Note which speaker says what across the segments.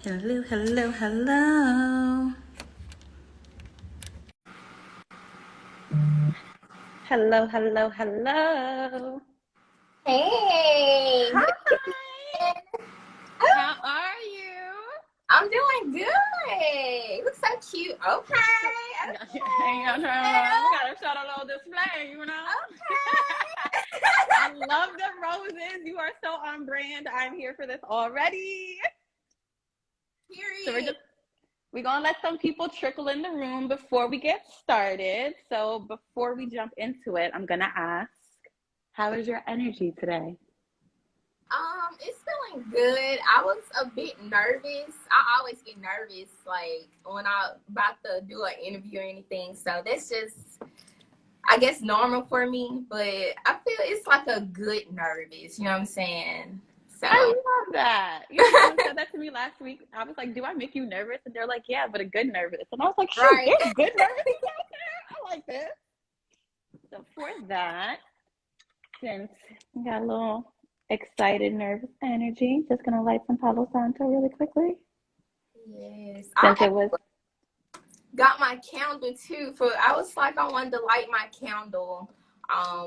Speaker 1: Hello, hello, hello. Hello, hello, hello.
Speaker 2: Hey,
Speaker 1: Hi.
Speaker 2: good.
Speaker 1: How are you?
Speaker 2: I'm doing good. You look so cute. Okay,
Speaker 1: Hang on, we gotta show a little display, you know?
Speaker 2: okay.
Speaker 1: I love the roses. You are so on brand. I'm here for this already. So
Speaker 2: Period.
Speaker 1: we're gonna let some people trickle in the room before we get started. So before we jump into it, I'm gonna ask, how is your energy today?
Speaker 2: It's feeling good. I was a bit nervous. I always get nervous, like when I'm about to do an interview or anything. So that's just, I guess, normal for me. But I feel it's like a good nervous. You know what I'm saying?
Speaker 1: I
Speaker 2: So.
Speaker 1: love that. You know, someone said that to me last week. I was like, "Do I make you nervous?" And they're like, "Yeah, but a good nervous." And I was like, "Shoot,
Speaker 2: Right.
Speaker 1: there's good nervous out there. I like this." So for that, since we got a little excited, nervous energy, just gonna light some Palo Santo really quickly.
Speaker 2: Yes.
Speaker 1: Since it was
Speaker 2: Got my candle too. For I was like, I wanted to light my candle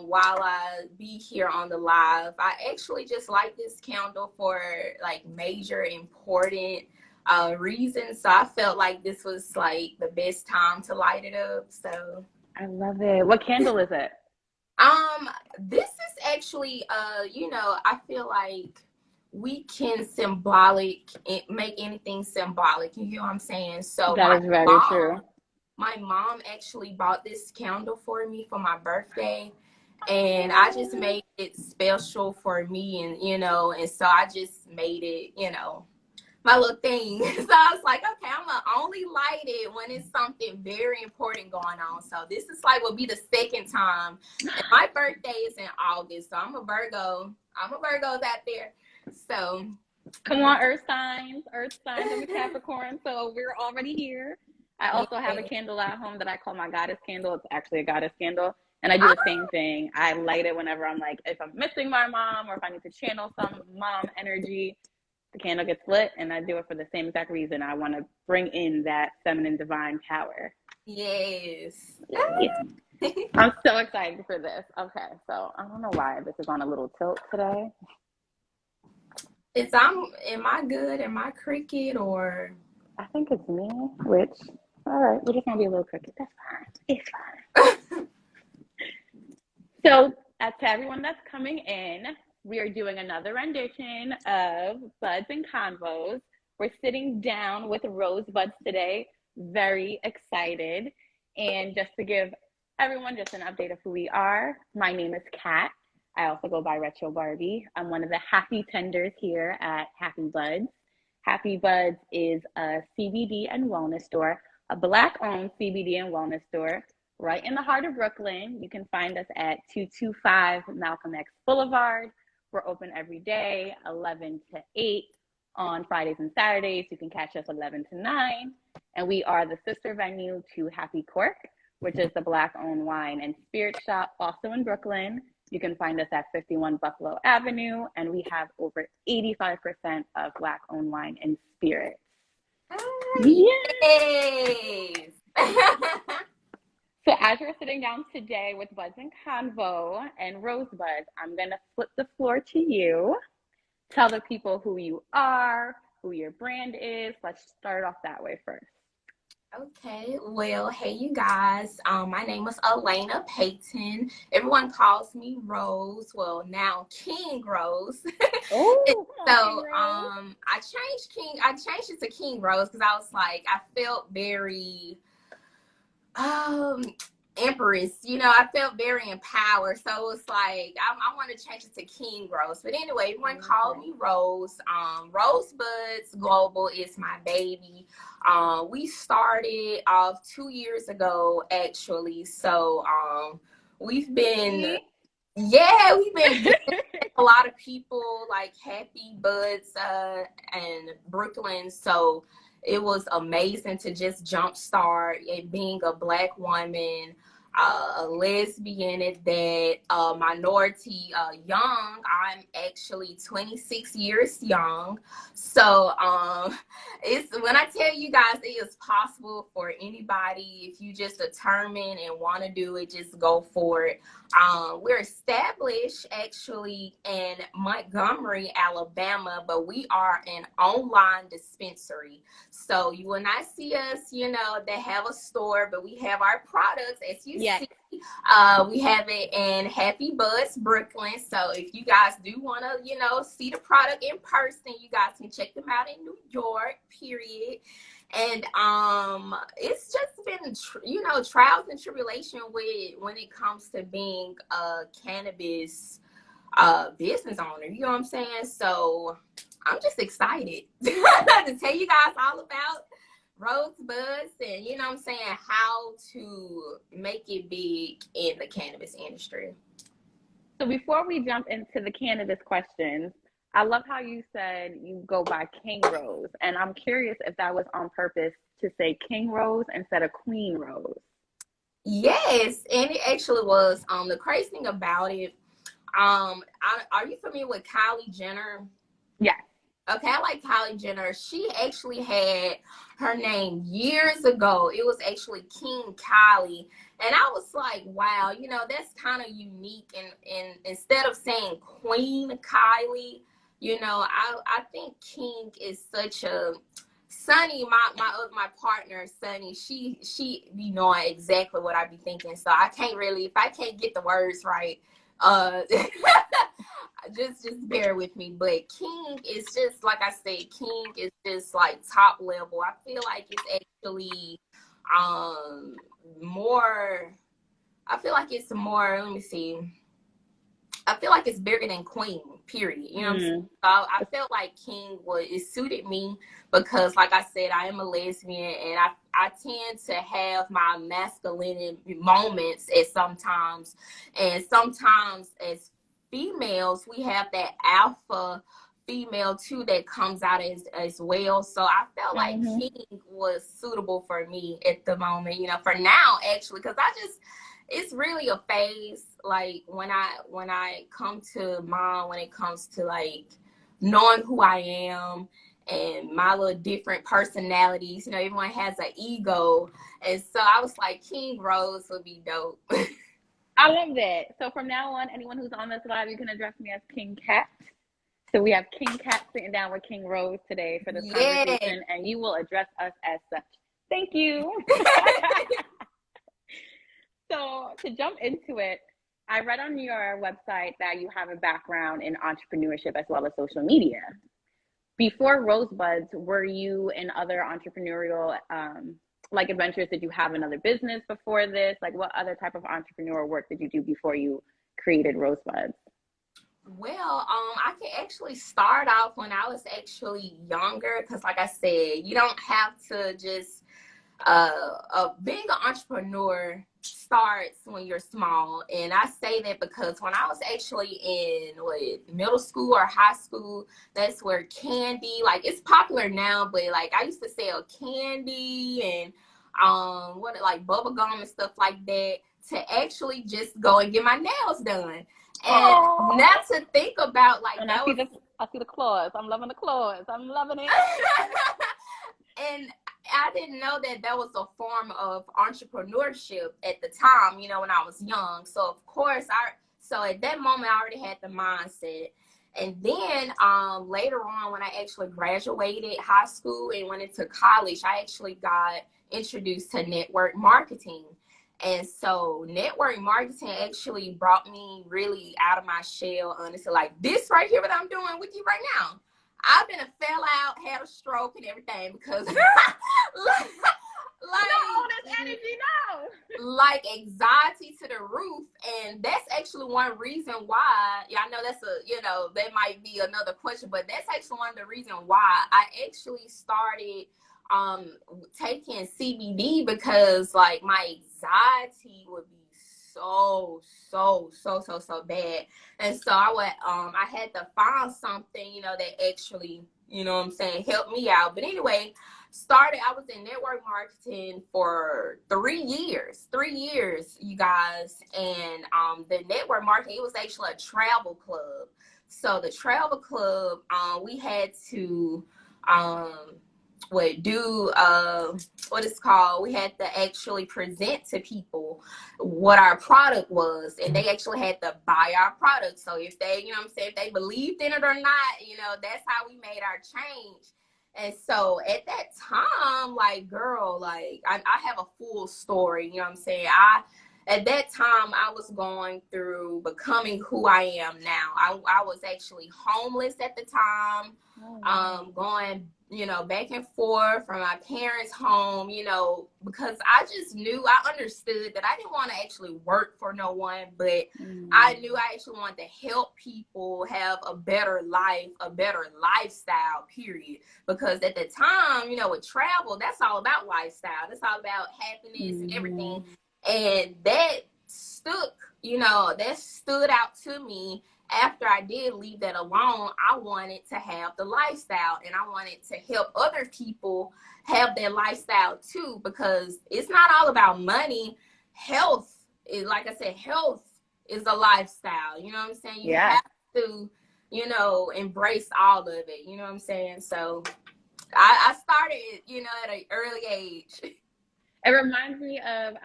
Speaker 2: while I be here on the live. I actually just light this candle for like major important reasons. So I felt like this was like the best time to light it up. So
Speaker 1: I love it. What candle is it?
Speaker 2: um this is actually I feel like we can make anything symbolic. You hear what I'm saying? So
Speaker 1: That is very true.
Speaker 2: my mom actually bought this candle for me for my birthday, and I just made it special for me, and so I just made it, my little thing. So I was like, okay, I'm gonna only light it when it's something very important going on. So this is like will be the second time, and my birthday is in August, so I'm a Virgo. I'm a Virgo's out there. So
Speaker 1: Come on, Earth signs. Earth signs. I'm a Capricorn, so we're already here. I also have a
Speaker 2: yeah.
Speaker 1: candle at home that I call my goddess candle. It's actually a goddess candle. And I do the same thing. I light it whenever I'm like, if I'm missing my mom or if I need to channel some mom energy, the candle gets lit. And I do it for the same exact reason. I want to bring in that feminine divine power.
Speaker 2: Yes.
Speaker 1: Yeah. I'm so excited for this. Okay, so I don't know why this is on a little tilt today.
Speaker 2: Am I good? Am I cricket or?
Speaker 1: I think it's me, which, all right, we're just gonna be a little crooked. That's fine. It's fine. So, to everyone that's coming in, we are doing another rendition of Buds and Convos. We're sitting down with Rosebuds today. Very excited. And just to give everyone just an update of who we are, my name is Kat. I also go by Retro Barbie. I'm one of the happy tenders here at Happy Buds. Happy Buds is a CBD and wellness store, a Black-owned CBD and wellness store right in the heart of Brooklyn. You can find us at 225 Malcolm X Boulevard. We're open every day, 11 to 8 on Fridays and Saturdays. You can catch us 11 to 9. And we are the sister venue to Happy Cork, which is the Black-owned wine and spirit shop also in Brooklyn. You can find us at 51 Buffalo Avenue, and we have over 85% of Black-owned wine and spirits. Yeah.
Speaker 2: Yes.
Speaker 1: So as we're sitting down today with Buds and Convo and Rosebuds, I'm going to flip the floor to you. Tell the people who you are, who your brand is. Let's start off that way first.
Speaker 2: Okay, well, hey you guys. My name is Elena Payton. Everyone calls me Rose. Well, now King Rose.
Speaker 1: Oh, come on, King
Speaker 2: So,
Speaker 1: Rose.
Speaker 2: I changed it to King Rose because I was like, I felt very um empress, I felt very empowered, so it's like I want to change it to King Rose. But anyway, everyone called me Rose. Rosebuds Global is my baby. We started off 2 years ago actually, so we've been, yeah, we've been giving a lot of people like Happy Buds and Brooklyn. So it was amazing to just jumpstart it being a Black woman. a lesbian at that, minority, young. I'm actually 26 years young. So it's when I tell you guys it is possible for anybody. If you just determined and want to do it, just go for it. We're established actually in Montgomery, Alabama, but we are an online dispensary. So you will not see us, that have a store, but we have our products as you
Speaker 1: Yes.
Speaker 2: see. We have it in Happy Buds, Brooklyn. So if you guys do want to, see the product in person, you guys can check them out in New York, period. And it's just been, trials and tribulation when it comes to being a cannabis business owner. You know what I'm saying? So I'm just excited to tell you guys all about Rosebuds and, what I'm saying, how to make it big in the cannabis industry.
Speaker 1: So before we jump into the cannabis questions, I love how you said you go by King Rose. And I'm curious if that was on purpose to say King Rose instead of Queen Rose.
Speaker 2: Yes, and it actually was. The crazy thing about it, are you familiar with Kylie Jenner?
Speaker 1: Yes.
Speaker 2: Okay, I like Kylie Jenner. She actually had her name years ago. It was actually King Kylie. And I was like, wow, that's kind of unique. And instead of saying Queen Kylie, I think King is such a Sunny, my partner, Sunny, she be knowing exactly what I be thinking. So I can't really, if I can't get the words right, just bear with me. But King is just, like I said, King is just like top level. I feel like it's actually more, I feel like it's more, let me see, I feel like it's bigger than Queen, period. You know what I'm saying? So I felt like King it suited me because, like I said, I am a lesbian and I tend to have my masculine moments at sometimes. And sometimes as females, we have that alpha female too that comes out as well. So I felt like King was suitable for me at the moment, for now, actually, because it's really a phase. Like when I come to mind, when it comes to like knowing who I am and my little different personalities, everyone has an ego. And so I was like, King Rose would be dope.
Speaker 1: I love that. So from now on, anyone who's on this live, you can address me as King Cat. So we have King Cat sitting down with King Rose today for this conversation, and you will address us as such. Thank you. So to jump into it, I read on your website that you have a background in entrepreneurship as well as social media. Before Rosebuds, were you in other entrepreneurial adventures? Did you have another business before this? Like, what other type of entrepreneurial work did you do before you created Rosebuds?
Speaker 2: Well, I can actually start off when I was actually younger because, like I said, you don't have to just being an entrepreneur starts when you're small. And I say that because when I was actually in middle school or high school, that's where candy, like, it's popular now, but like I used to sell candy and bubble gum and stuff like that to actually just go and get my nails done. And not to think about like
Speaker 1: and I see the claws. I'm loving the claws. I'm loving it.
Speaker 2: And I didn't know that was a form of entrepreneurship at the time, when I was young. So of course so at that moment I already had the mindset. And then later on, when I actually graduated high school and went into college, I actually got introduced to network marketing. And so network marketing actually brought me really out of my shell, honestly. Like this right here, what I'm doing with you right now. I've been fell out, had a stroke and everything because like
Speaker 1: this energy, no.
Speaker 2: Like anxiety to the roof. And that's actually one reason why, I know that's that might be another question, but that's actually one of the reasons why I actually started taking CBD because like my anxiety would be so bad. And so I had to find something, you know, that actually, you know what I'm saying, helped me out. But anyway, I was in network marketing for 3 years, you guys. And the network marketing, it was actually a travel club. So the travel club, we had to what it's called, we had to actually present to people what our product was, and they actually had to buy our product. So if they, you know what I'm saying, if they believed in it or not, you know, that's how we made our change. And so at that time, like, girl, like, I have a full story, you know what I'm saying? At that time, I was going through becoming who I am now. I was actually homeless at the time, going, you know, back and forth from my parents' home, you know, because I just knew, I understood that I didn't want to actually work for no one, but I knew I actually wanted to help people have a better life, a better lifestyle, period. Because at the time, you know, with travel, that's all about lifestyle. That's all about happiness and everything. And that stood out to me. After I did leave that alone, I wanted to have the lifestyle, and I wanted to help other people have that lifestyle too, because it's not all about money. Health is, like I said, health is a lifestyle. You know what I'm saying? You have to, you know, embrace all of it. You know what I'm saying? So I started, you know, at an early age.
Speaker 1: It reminds me of,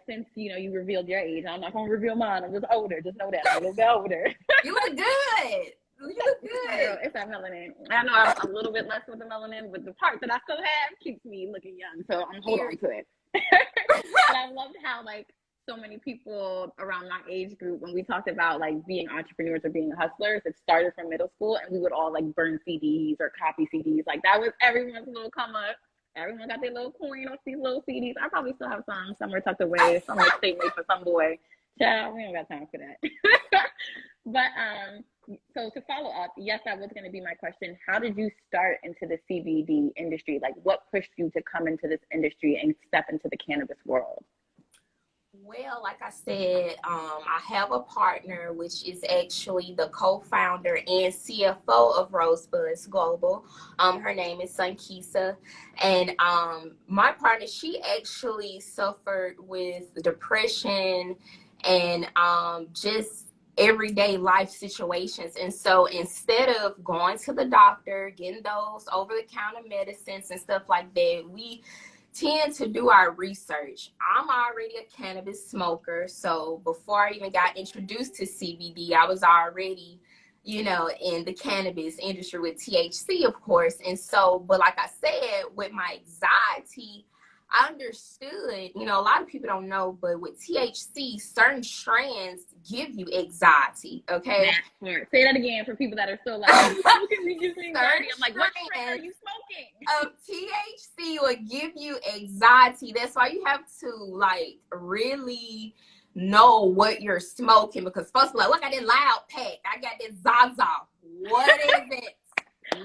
Speaker 1: since, you know, you revealed your age, I'm not going to reveal mine. I'm just older. Just know that. I'm a little bit older.
Speaker 2: You look good. You look good.
Speaker 1: It's that melanin. I know I'm a little bit less with the melanin, but the part that I still have keeps me looking young. So I'm holding on to it. But I loved how, like, so many people around my age group, when we talked about, like, being entrepreneurs or being hustlers, it started from middle school, and we would all, like, burn CDs or copy CDs. Like, that was everyone's little come up. Everyone got their little coin off these little CDs. I probably still have some somewhere tucked away, somewhere statement for some boy. Child, we don't got time for that. But so to follow up, yes, that was going to be my question. How did you start into the CBD industry? Like, what pushed you to come into this industry and step into the cannabis world?
Speaker 2: Well, like I said, I have a partner, which is actually the co-founder and CFO of Rosebuds Global. Her name is Sunkisa. And my partner, she actually suffered with depression and just everyday life situations. And so instead of going to the doctor, getting those over-the-counter medicines and stuff like that, we tend to do our research. I'm already a cannabis smoker, so before I even got introduced to CBD, I was already, you know, in the cannabis industry with THC, of course. And so, but like I said, with my anxiety, I understood, you know, a lot of people don't know, but with THC, certain strands give you anxiety, okay?
Speaker 1: Say that again for people that are still like, smoking reduces anxiety. I'm like, what strand are you smoking?
Speaker 2: THC will give you anxiety. That's why you have to, like, really know what you're smoking, because first, like, look, I did loud pack. I got this Zaza. What is it?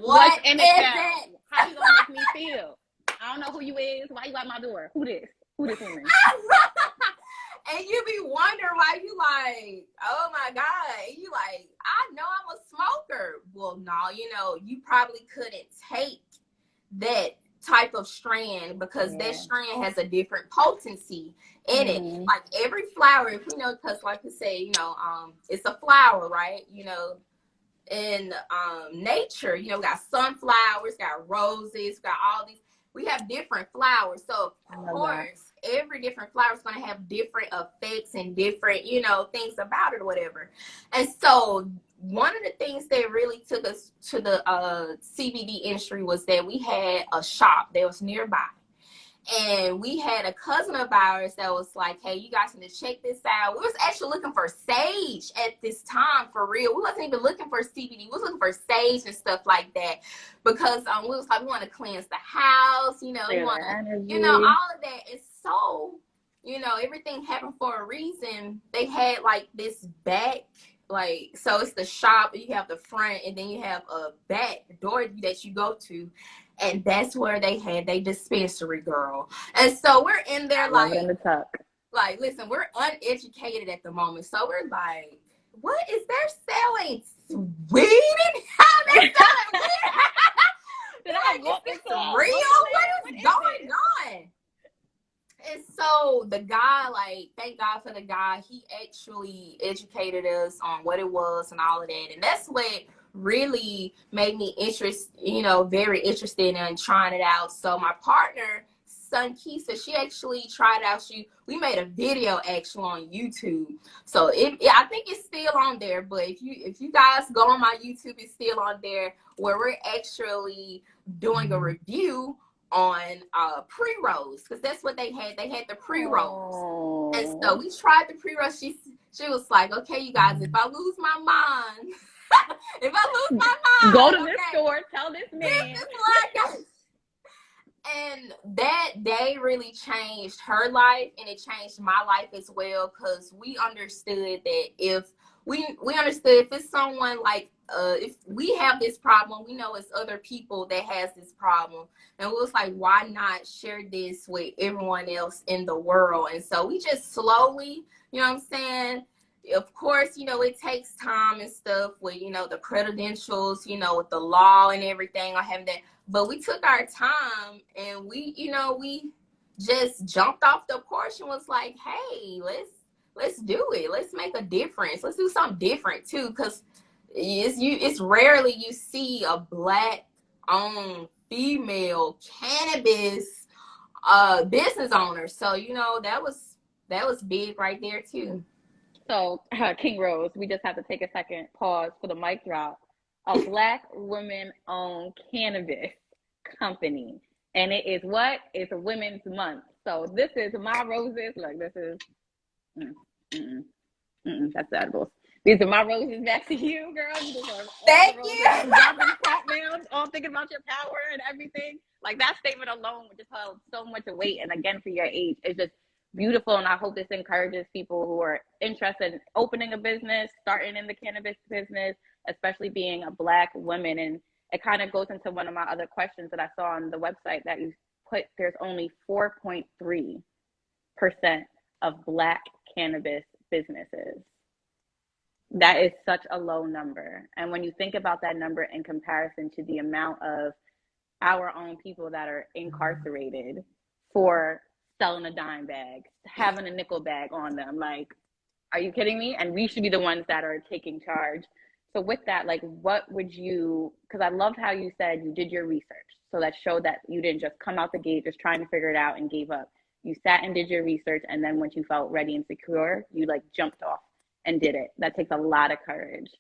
Speaker 2: What is it?
Speaker 1: How you gonna make me feel? I don't know who you is. Why you at my door? Who this? Who this woman?
Speaker 2: And you be wondering why you like, oh my God. You like, I know I'm a smoker. Well, no, you know, you probably couldn't take that type of strand because that strand has a different potency in it. Like every flower, if you know, because like you say, you know, it's a flower, right? You know, in nature, you know, we got sunflowers, got roses, got all these. We have different flowers. So, of course, every different flower is going to have different effects and different, you know, things about it or whatever. And so, one of the things that really took us to the CBD industry was that we had a shop that was nearby. And we had a cousin of ours that was like, hey, you guys need to check this out. We was actually looking for sage at this time, for real. We wasn't even looking for CBD. We was looking for sage and stuff like that because we was like, we want to cleanse the house, you know, we want to, you know, all of that. And so, you know, everything happened for a reason. They had like this back, like, so it's the shop, you have the front, and then you have a back door that you go to. And that's where they had their dispensary, girl. And so we're in there like like, listen, we're uneducated at the moment. So we're like, what is they're selling? Weed? How they selling weed?
Speaker 1: Did
Speaker 2: Like,
Speaker 1: I
Speaker 2: is
Speaker 1: walk
Speaker 2: this
Speaker 1: into a
Speaker 2: real?
Speaker 1: booklet?
Speaker 2: What is going on? And so the guy, like, thank God for the guy, he actually educated us on what it was and all of that. And that's what really made me very interested in trying it out. So my partner, Sunkisa, she actually tried out. We made a video actually on YouTube. So I think it's still on there. But if you guys go on my YouTube, it's still on there, where we're actually doing a review on pre-rolls, because that's what they had. They had the pre-rolls. And so we tried the pre-rolls. She was like, okay, you guys, if I lose my mind,
Speaker 1: go to this store, tell this man.
Speaker 2: And that day really changed her life, and it changed my life as well, because we understood that if it's someone like if we have this problem, we know it's other people that has this problem, and it was like, why not share this with everyone else in the world? And so we just slowly, you know what I'm saying, of course, it takes time and stuff with, the credentials, with the law and everything, or having that. But we took our time, and we just jumped off the porch and was like, hey, let's do it. Let's make a difference. Let's do something different too, because it's rarely you see a Black-owned female cannabis business owner. So that was big right there too.
Speaker 1: So, King Rose, we just have to take a second pause for the mic drop. A Black women-owned cannabis company. And it is what? It's a Women's Month. So this is my roses. Look, this is... that's the edibles. These are my roses back to you, girl.
Speaker 2: Thank you.
Speaker 1: All thinking about your power and everything. Like, that statement alone just held so much weight. And again, for your age, it's just beautiful. And I hope this encourages people who are interested in opening a business, starting in the cannabis business, especially being a Black woman. And it kind of goes into one of my other questions that I saw on the website that you put. There's only 4.3% of Black cannabis businesses. That is such a low number. And when you think about that number in comparison to the amount of our own people that are incarcerated for selling a dime bag, having a nickel bag on them, like, are you kidding me? And we should be the ones that are taking charge. So with that, like, what would you, because I loved how you said you did your research. So that showed that you didn't just come out the gate just trying to figure it out and gave up. You sat and did your research, and then once you felt ready and secure, you like jumped off and did it. That takes a lot of courage.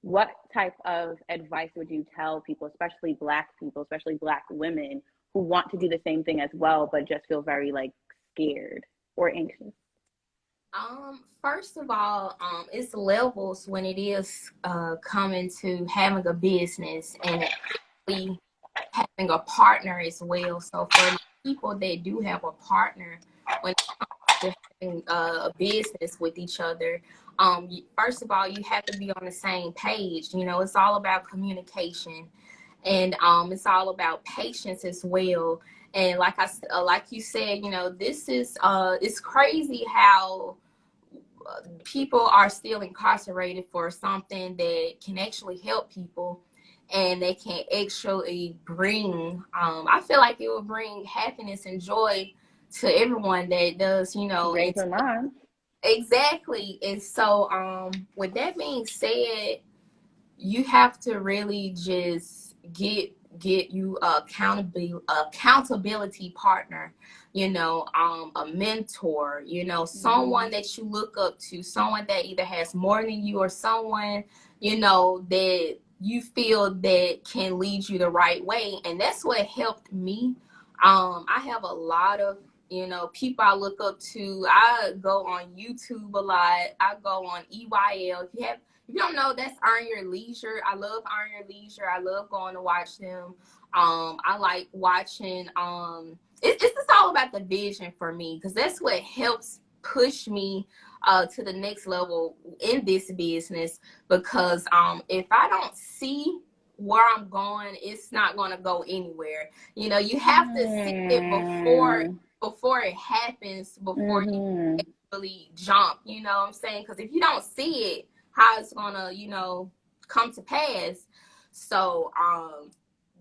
Speaker 1: What type of advice would you tell people, especially Black people, especially Black women, who want to do the same thing as well, but just feel very like scared or anxious?
Speaker 2: First of all, it's levels when it is coming to having a business and having a partner as well. So for people that do have a partner, when it comes to having a business with each other, first of all, you have to be on the same page. It's all about communication, and it's all about patience as well. And like you said, this is it's crazy how people are still incarcerated for something that can actually help people, and they can actually bring, I feel like it will bring happiness and joy to everyone that does,
Speaker 1: Raise their mind.
Speaker 2: Exactly. And so with that being said, you have to really just get you accountability partner, a mentor, someone that you look up to, someone that either has more than you, or someone, that you feel that can lead you the right way. And that's what helped me. I have a lot of, people I look up to. I go on YouTube a lot. I go on EYL. If you don't know, that's Earn Your Leisure. I love Earn Your Leisure. I love going to watch them. I like watching. It's just all about the vision for me, because that's what helps push me to the next level in this business. Because if I don't see where I'm going, it's not going to go anywhere. You have to see it before it happens, before you really jump, you know what I'm saying? Because if you don't see it, how it's gonna, you know, come to pass. So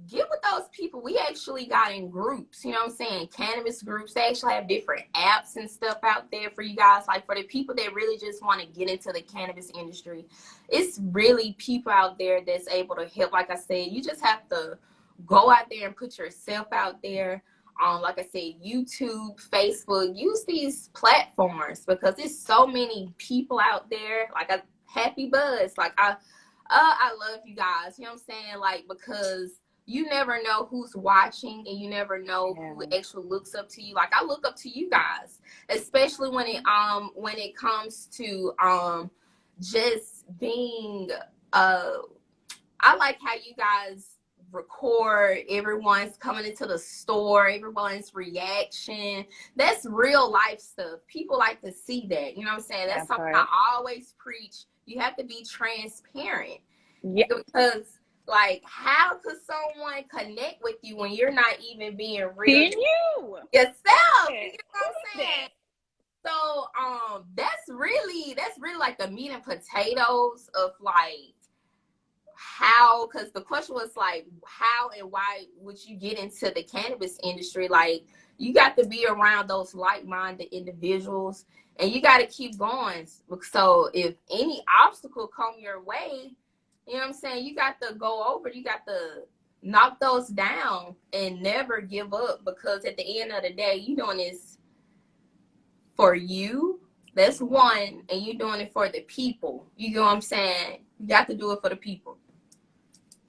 Speaker 2: get with those people. We actually got in groups, you know what I'm saying, cannabis groups. They actually have different apps and stuff out there for you guys, like for the people that really just want to get into the cannabis industry. It's really people out there that's able to help. Like I said, you just have to go out there and put yourself out there on, like I said, YouTube, Facebook. Use these platforms because there's so many people out there. Like a Happy Buzz, like I love you guys, you know what I'm saying, like, because you never know who's watching and you never know who actually looks up to you. Like, I look up to you guys, especially when it comes to just being I like how you guys record everyone's coming into the store, everyone's reaction. That's real life stuff. People like to see that, you know what I'm saying? That's something I always preach. You have to be transparent.
Speaker 1: Yeah.
Speaker 2: Because, like, how could someone connect with you when you're not even being real
Speaker 1: Being you
Speaker 2: yourself? You know what I'm saying? So that's really like the meat and potatoes of, like, how, because the question was like, how and why would you get into the cannabis industry? Like, you got to be around those like-minded individuals and you got to keep going. So if any obstacle come your way, you know what I'm saying, you got to go over, you got to knock those down and never give up, because at the end of the day, you doing this for you. That's one, and you doing it for the people. You know what I'm saying? You got to do it for the people.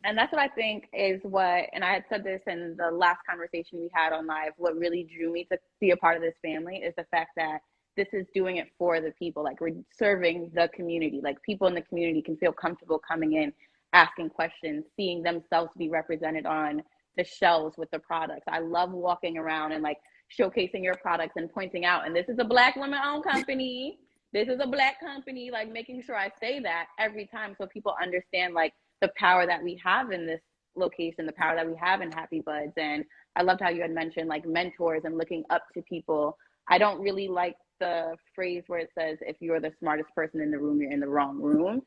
Speaker 1: And that's what I think is what, and I had said this in the last conversation we had on live, what really drew me to be a part of this family is the fact that this is doing it for the people. Like, we're serving the community. Like, people in the community can feel comfortable coming in, asking questions, seeing themselves be represented on the shelves with the products. I love walking around and, like, showcasing your products and pointing out, and this is a Black woman-owned company. This is a Black company, like, making sure I say that every time so people understand, like, the power that we have in this location, the power that we have in Happy Buds. And I loved how you had mentioned, like, mentors and looking up to people. I don't really like the phrase where it says, if you're the smartest person in the room, you're in the wrong room.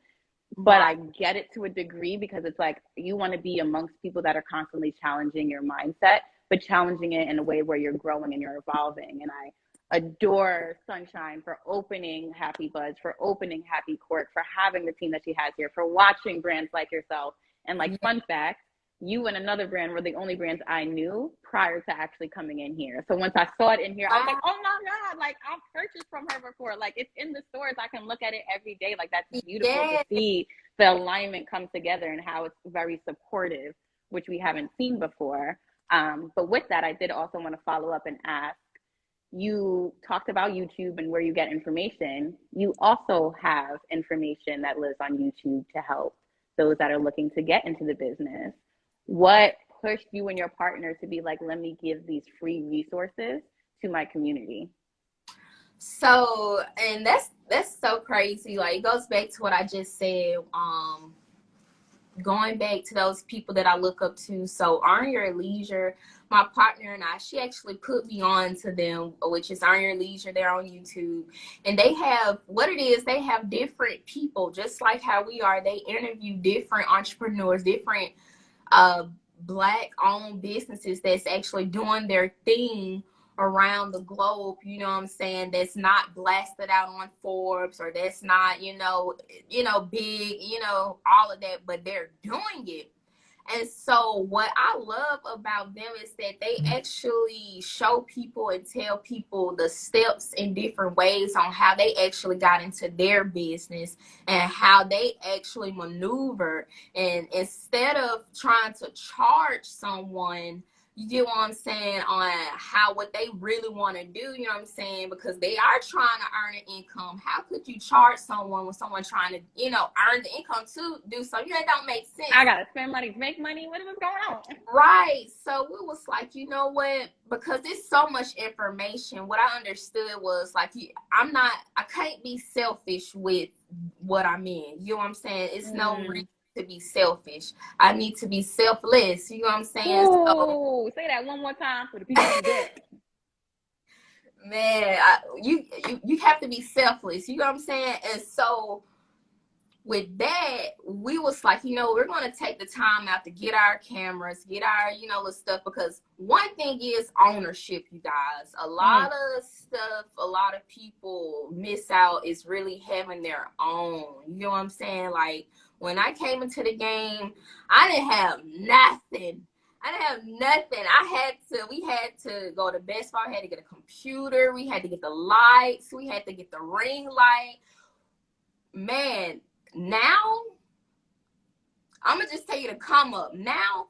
Speaker 1: But I get it to a degree, because it's like, you want to be amongst people that are constantly challenging your mindset, but challenging it in a way where you're growing and you're evolving. And I adore Sunshine for opening Happy Buds, for opening Happy Court, for having the team that she has here, for watching brands like yourself. And, like, fun fact, you and another brand were the only brands I knew prior to actually coming in here. So once I saw it in here, I was like, oh my God, like, I've purchased from her before. Like, it's in the stores. I can look at it every day. Like, that's beautiful to see the alignment come together and how it's very supportive, which we haven't seen before. But with that, I did also want to follow up and ask, you talked about YouTube and where you get information. You also have information that lives on YouTube to help those that are looking to get into the business. What pushed you and your partner to be like, let me give these free resources to my community?
Speaker 2: So, and that's so crazy. Like, it goes back to what I just said. Going back to those people that I look up to. So, Earn Your Leisure, my partner and I, she actually put me on to them, which is Earn Your Leisure. They're on YouTube. And they have, what it is, they have different people, just like how we are. They interview different entrepreneurs, different Black-owned businesses that's actually doing their thing around the globe, you know what I'm saying, that's not blasted out on Forbes, or that's not, you know, big, you know, all of that, but they're doing it. And so what I love about them is that they actually show people and tell people the steps in different ways on how they actually got into their business and how they actually maneuver. And instead of trying to charge someone, you get what I'm saying, on how, what they really want to do, you know what I'm saying, because they are trying to earn an income. How could you charge someone when someone's trying to, you know, earn the income to do something? That don't make sense.
Speaker 1: I gotta spend money to make money. What is going on?
Speaker 2: Right. So it was like, you know what, because there's so much information, what I understood was like, I can't be selfish with what I'm in. You know what I'm saying? It's no reason to be selfish. I need to be selfless. You know what I'm saying?
Speaker 1: Ooh, say that one more time for the people who get.
Speaker 2: Man, you have to be selfless. You know what I'm saying? And so with that, we was like, we're going to take the time out to get our cameras, get our, little stuff, because one thing is ownership, you guys. A lot of stuff, a lot of people miss out is really having their own. You know what I'm saying? Like, when I came into the game, I didn't have nothing. We had to go to Best Buy. We had to get a computer. We had to get the lights. We had to get the ring light. Man, now, I'm going to just tell you to come up. Now,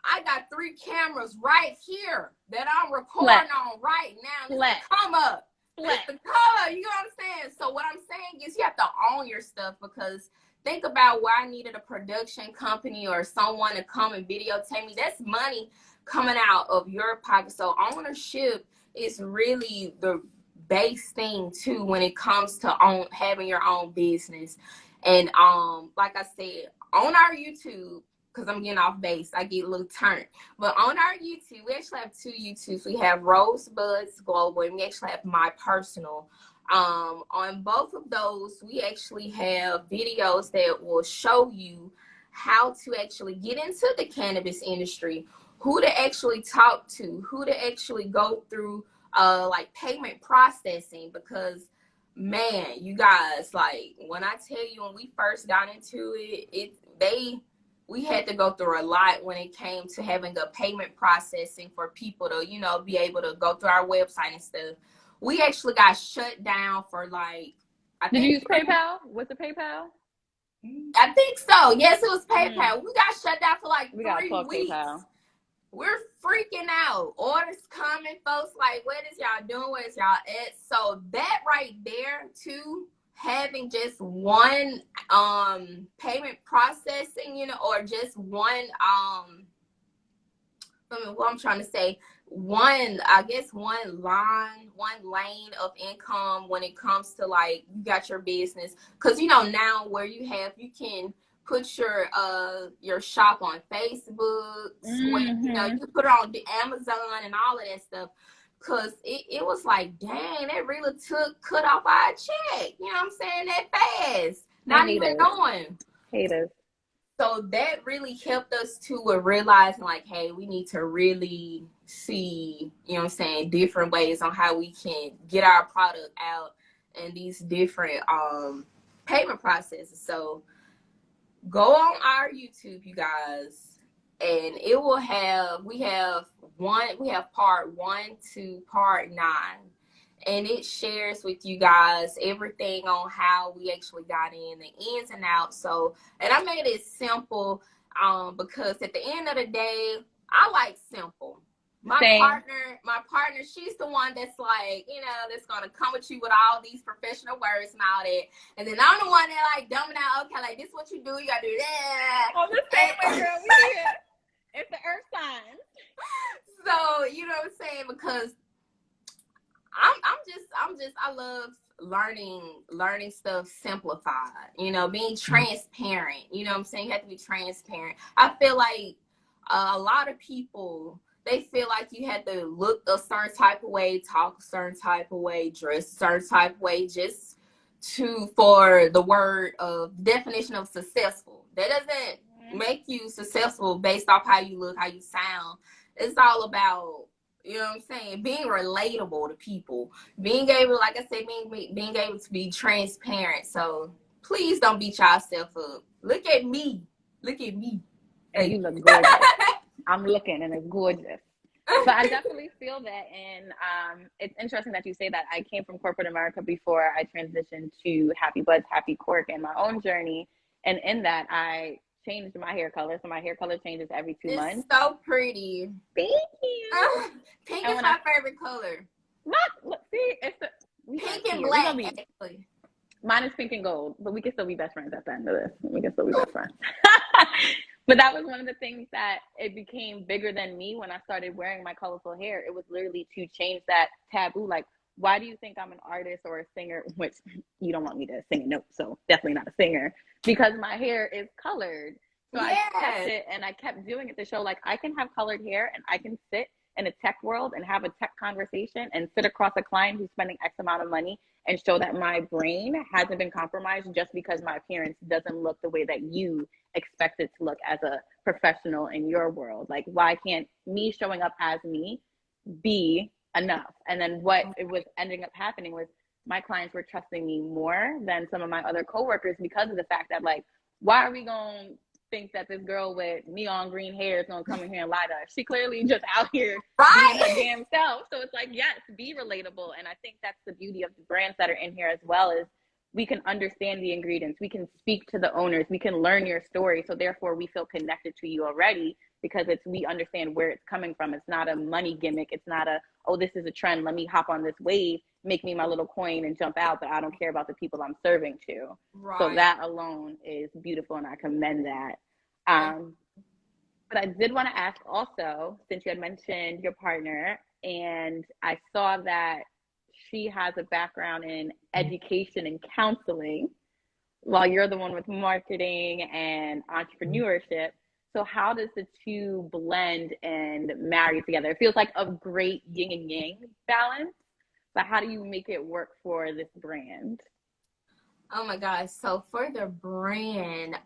Speaker 2: I got 3 cameras right here that I'm recording on right now. Just to come up. Just to come up. You know what I'm saying? So what I'm saying is you have to own your stuff, because think about where I needed a production company or someone to come and videotape me. That's money coming out of your pocket. So ownership is really the base thing too when it comes to having your own business. And like I said, on our YouTube, because I'm getting off base, I get a little turned. But on our YouTube, we actually have 2 YouTubes. We have Rosebuds Global, and we actually have my personal. On both of those, we actually have videos that will show you how to actually get into the cannabis industry, who to actually talk to, who to actually go through like payment processing, because man, you guys, like, when I tell you, when we first got into it, we had to go through a lot when it came to having a payment processing for people to, be able to go through our website and stuff. We actually got shut down for like,
Speaker 1: Did you use PayPal? Was it PayPal?
Speaker 2: I think so. Yes, it was PayPal. We got shut down for like 3 weeks. PayPal. We're freaking out. Orders coming, folks like, what is y'all doing? Where's y'all at? So that right there too, having just one payment processing, or just one what I'm trying to say, one lane of income when it comes to like you got your business. Because now where you can put your shop on Facebook, when, you can put it on the Amazon and all of that stuff. Cause it was like, dang, that really cut off our check. You know what I'm saying? That fast. Not even knowing.
Speaker 1: Haters.
Speaker 2: So that really helped us too with realizing like, hey, we need to really see, different ways on how we can get our product out and these different payment processes. So go on our YouTube, you guys, and it will we have part 1 to part 9, and it shares with you guys everything on how we actually got in, the ins and outs. So, and I made it simple because at the end of the day, I like simple. My partner, she's the one that's like, that's gonna come at you with all these professional words and all that. And then I'm the one that like dumbing out, okay, like this is what you do, you gotta do that.
Speaker 1: Oh, the same way, girl. We here. It's the earth sign.
Speaker 2: So, you know what I'm saying? Because I love learning stuff simplified, being transparent. You know what I'm saying? You have to be transparent. I feel like a lot of people, they feel like you had to look a certain type of way, talk a certain type of way, dress a certain type of way, just for the word of definition of successful. That doesn't make you successful based off how you look, how you sound. It's all about, you know what I'm saying, being relatable to people, being able, like I said, being able to be transparent. So please don't beat yourself up. Look at me.
Speaker 1: Hey, you look gorgeous. I'm looking and it's gorgeous. But I definitely feel that, and it's interesting that you say that. I came from corporate America before I transitioned to Happy Buds, Happy Cork in my own journey, and in that I changed my hair color, so my hair color changes every 2 months.
Speaker 2: It's so pretty.
Speaker 1: Thank you.
Speaker 2: Pink is my favorite color.
Speaker 1: See, it's
Speaker 2: pink and black. Actually,
Speaker 1: mine is pink and gold, but we can still be best friends at the end of this. We can still be best friends. But that was one of the things that it became bigger than me when I started wearing my colorful hair. It was literally to change that taboo. Like, why do you think I'm an artist or a singer? Which you don't want me to sing a note, so definitely not a singer, because my hair is colored. So I kept it, and I kept doing it to show like I can have colored hair and I can sit in a tech world and have a tech conversation and sit across a client who's spending X amount of money and show that my brain hasn't been compromised just because my appearance doesn't look the way that you expect it to look as a professional in your world. Like, why can't me showing up as me be enough? And then what it was ending up happening was my clients were trusting me more than some of my other coworkers because of the fact that, like, why are we going to think that this girl with neon green hair is going to come in here and lie to us? She clearly just out here being her damn self. So it's like, yes, be relatable. And I think that's the beauty of the brands that are in here as well, is we can understand the ingredients. We can speak to the owners. We can learn your story. So therefore we feel connected to you already because we understand where it's coming from. It's not a money gimmick. It's not a, oh, this is a trend, let me hop on this wave, make me my little coin and jump out, but I don't care about the people I'm serving to. Right. So that alone is beautiful, and I commend that. But I did want to ask also, since you had mentioned your partner, and I saw that she has a background in education and counseling, while you're the one with marketing and entrepreneurship. So how does the two blend and marry together? It feels like a great yin and yang balance, but how do you make it work for this brand?
Speaker 2: Oh my gosh. So for the brand,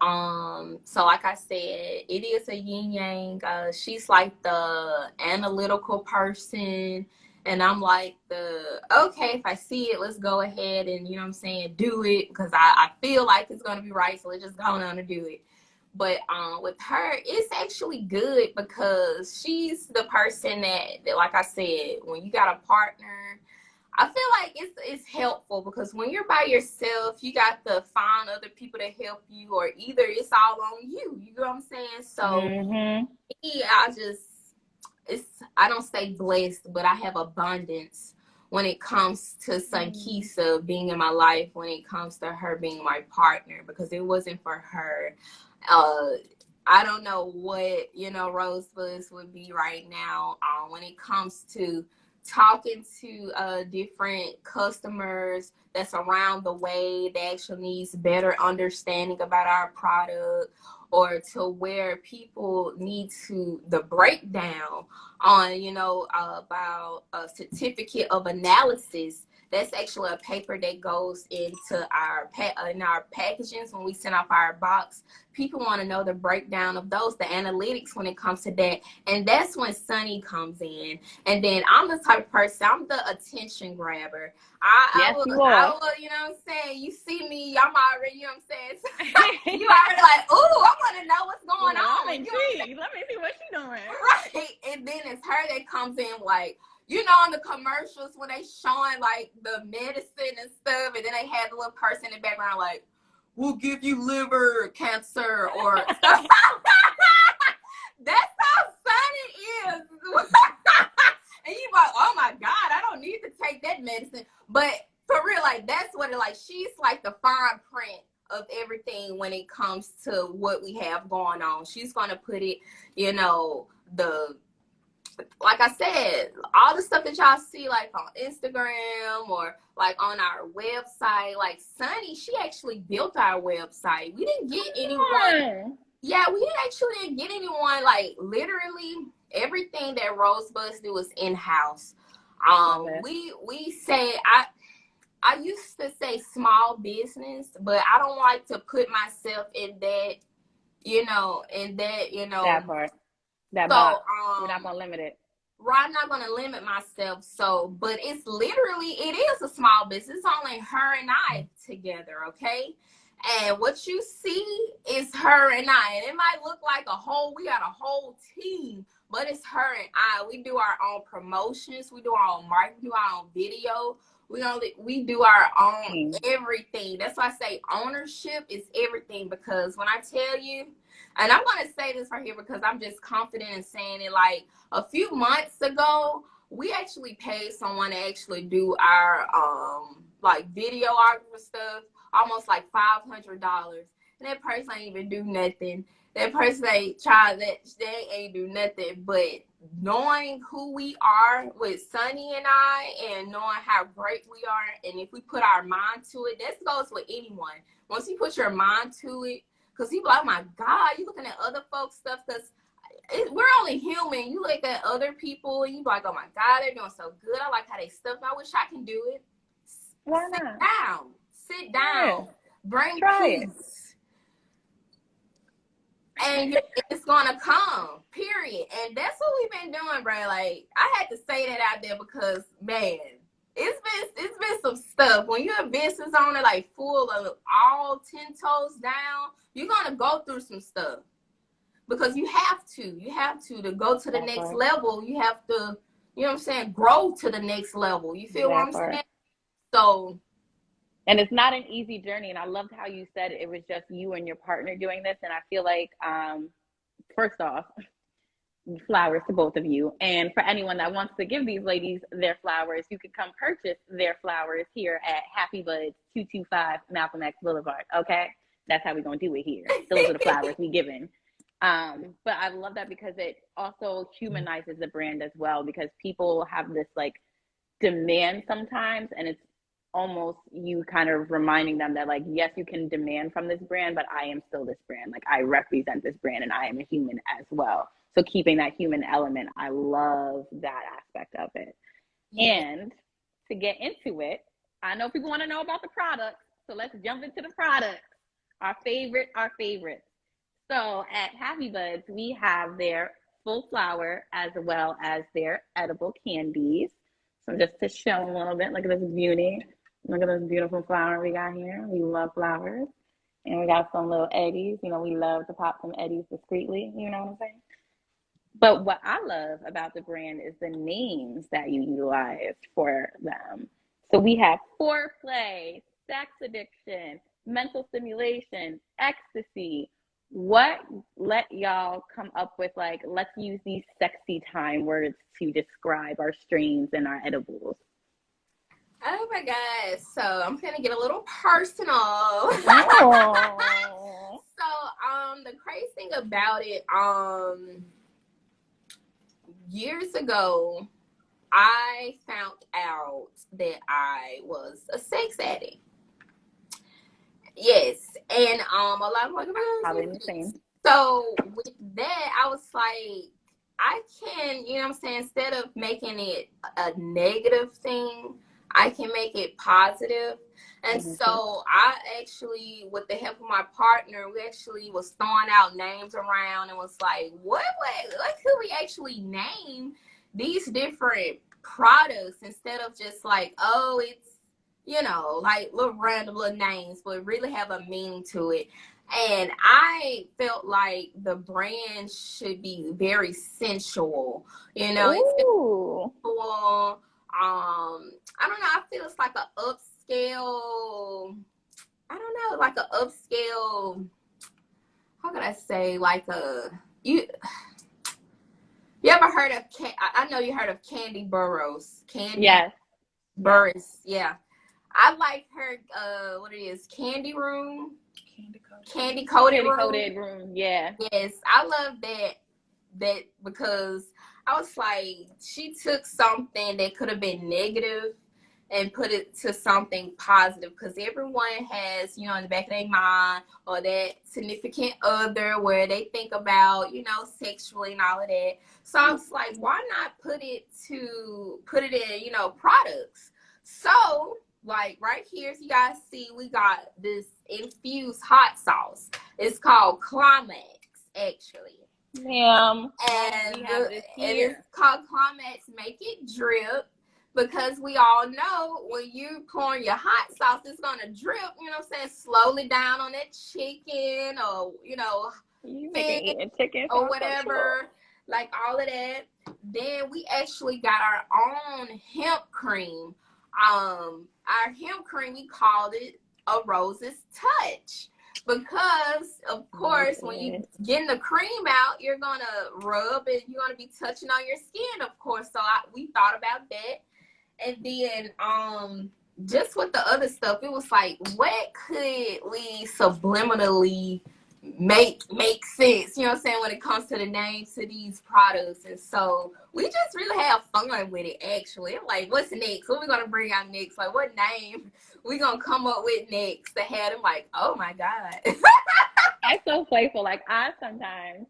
Speaker 2: so like I said, it is a yin yang. She's like the analytical person, and I'm like okay, if I see it, let's go ahead and, you know what I'm saying, do it, because I feel like it's going to be right, so let's just go on and do it. But with her, it's actually good because she's the person that, like I said, when you got a partner, I feel like it's helpful, because when you're by yourself, you got to find other people to help you, or either it's all on you. You know what I'm saying? So yeah, I don't say blessed, but I have abundance when it comes to Sankisa being in my life, when it comes to her being my partner, because it wasn't for her. I don't know what, Rosebuds would be right now when it comes to talking to different customers that's around the way that actually needs better understanding about our product, or to where people need to the breakdown on, about a certificate of analysis. That's actually a paper that goes into our packagings when we send off our box. People want to know the breakdown of those, the analytics when it comes to that. And that's when Sunny comes in. And then I'm the type of person, I'm the attention grabber. I will, you know what I'm saying? You see me, I'm already, you know what I'm saying? You already like, ooh, I want to know what's going on.
Speaker 1: I'm intrigued. Let me see what she's doing.
Speaker 2: Right. And then it's her that comes in like, in the commercials when they showing like the medicine and stuff, and then they had the little person in the background like, we'll give you liver cancer or stuff. That's how Sunny is. And you like, oh my God, I don't need to take that medicine. But for real, like, that's what it like. She's like the fine print of everything when it comes to what we have going on. She's gonna put it, like I said, all the stuff that y'all see like on Instagram or like on our website, like Sunny, she actually built our website. We didn't get anyone. Yeah, we didn't get anyone. Like, literally everything that Rosebuds do is in-house. We say, I used to say small business, but I don't like to put myself in that,
Speaker 1: that part. That box. We're not gonna limit it.
Speaker 2: Right, I'm not gonna limit myself. So, but it is a small business. It's only her and I together, okay? And what you see is her and I. And it might look like we got a whole team, but it's her and I. We do our own promotions. We do our own marketing, we do our own video. We do our own everything. That's why I say ownership is everything, because when I tell you, and I'm going to say this right here because I'm just confident in saying it, like a few months ago, we actually paid someone to actually do our like videographer stuff, almost like $500. And that person ain't even do nothing. That person ain't they ain't do nothing. But knowing who we are with Sunny and I, and knowing how great we are, and if we put our mind to it, this goes with anyone. Once you put your mind to it, because people are like, oh my God, you looking at other folks' stuff, because we're only human. You look at other people and you like, oh my God, they're doing so good. I like how they stuff. I wish I can do it.
Speaker 1: Why not?
Speaker 2: Sit down, bring
Speaker 1: Try it.
Speaker 2: peace, and it's gonna come. Period. And that's what we've been doing, bro. Like, I had to say that out there because, man, it's been some stuff. When you're a business owner, like full of all 10 toes down, you're gonna go through some stuff because you have to go to the next level. You have to, you know what I'm saying, grow to the next level. You feel what I'm saying? So.
Speaker 1: And it's not an easy journey. And I loved how you said it was just you and your partner doing this. And I feel like, first off, flowers to both of you. And for anyone that wants to give these ladies their flowers, you can come purchase their flowers here at Happy Buds 225 Malcolm X Boulevard. Okay? That's how we're going to do it here. Those are the flowers we giving. But I love that because it also humanizes the brand as well, because people have this like demand sometimes, and it's almost you kind of reminding them that, like, yes, you can demand from this brand, but I am still this brand. Like, I represent this brand and I am a human as well. So keeping that human element, I love that aspect of it. Yeah. And to get into it, I know people want to know about the products, so let's jump into the products. Our favorites. So at Happy Buds, we have their full flower as well as their edible candies. So just to show a little bit, look at this beauty. Look at this beautiful flower we got here. We love flowers. And we got some little eddies. You know, we love to pop some eddies discreetly. You know what I'm saying? But what I love about the brand is the names that you utilize for them. So we have foreplay, sex addiction, mental stimulation, ecstasy. What let y'all come up with, like, let's use these sexy time words to describe our strains and our edibles?
Speaker 2: Oh my God. So I'm gonna get a little personal.
Speaker 1: Oh.
Speaker 2: So the crazy thing about it, years ago, I found out that I was a sex addict. Yes. And a lot of
Speaker 1: probably the same.
Speaker 2: So with that, I was like, I can, you know what I'm saying, instead of making it a negative thing, I can make it positive. And so I actually, with the help of my partner, we actually was throwing out names around and was like, what could we actually name these different products instead of just like, oh, it's, you know, like little random little names, but really have a meaning to it. And I felt like the brand should be very sensual, you know. It's sensual. I don't know. I feel it's like an upscale. I don't know, like an upscale. How could I say? Like you ever heard of? I know you heard of Candy Burroughs.
Speaker 1: Yes.
Speaker 2: Burroughs. Yeah. I like her. What it is? Candy Room. Candy coated room.
Speaker 1: Yeah.
Speaker 2: Yes, I love that because I was like, she took something that could have been negative and put it to something positive, because everyone has, you know, in the back of their mind, or that significant other where they think about, you know, sexually and all of that. So I was like, why not put it in, you know, products? So like right here, as you guys see, we got this infused hot sauce. It's called Climax, actually.
Speaker 1: Ma'am.
Speaker 2: And it's called Climax Make It Drip, because we all know when you pouring your hot sauce, it's gonna drip, you know what I'm saying, slowly down on that chicken, or, you know, fish
Speaker 1: chicken
Speaker 2: or whatever, like all of that. Then we actually got our own hemp cream. Our hemp cream, we called it a Rose's Touch, because of course when you getting the cream out, you're gonna rub and you're gonna be touching on your skin, of course. So we thought about that. And then just with the other stuff, it was like, what could we subliminally make sense, you know what I'm saying, when it comes to the names to these products. And so we just really have fun with it, actually. I'm like, what's next? What are we gonna bring out next? Like, what name we gonna come up with next to have them like, oh my God.
Speaker 1: I'm so playful. Like I sometimes,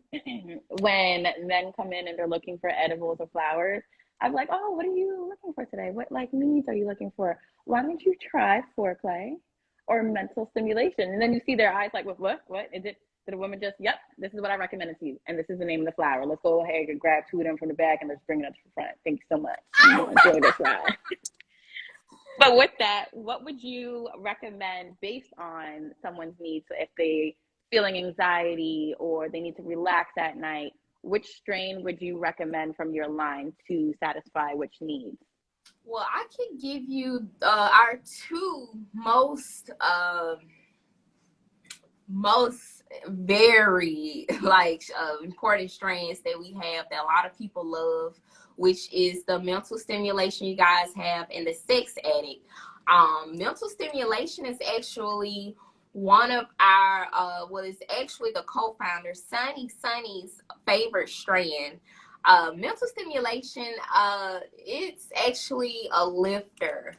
Speaker 1: when men come in and they're looking for edibles or flowers, I'm like, "Oh, what are you looking for today? What like needs are you looking for? Why don't you try foreplay or mental stimulation?" And then you see their eyes like, "What? What is it?" Did a woman just, "Yep, this is what I recommended to you, and this is the name of the flower. Let's go ahead and grab two of them from the back and let's bring it up to the front. Thank you so much. Enjoy this ride." But with that, what would you recommend based on someone's needs? So if they feeling anxiety or they need to relax at night, which strain would you recommend from your line to satisfy which needs?
Speaker 2: Well, I can give you our two most very like important strains that we have that a lot of people love, which is the mental stimulation you guys have and the sex addict. Mental stimulation is actually one of our what is actually the co-founder Sunny's favorite strand. Mental stimulation, it's actually a lifter.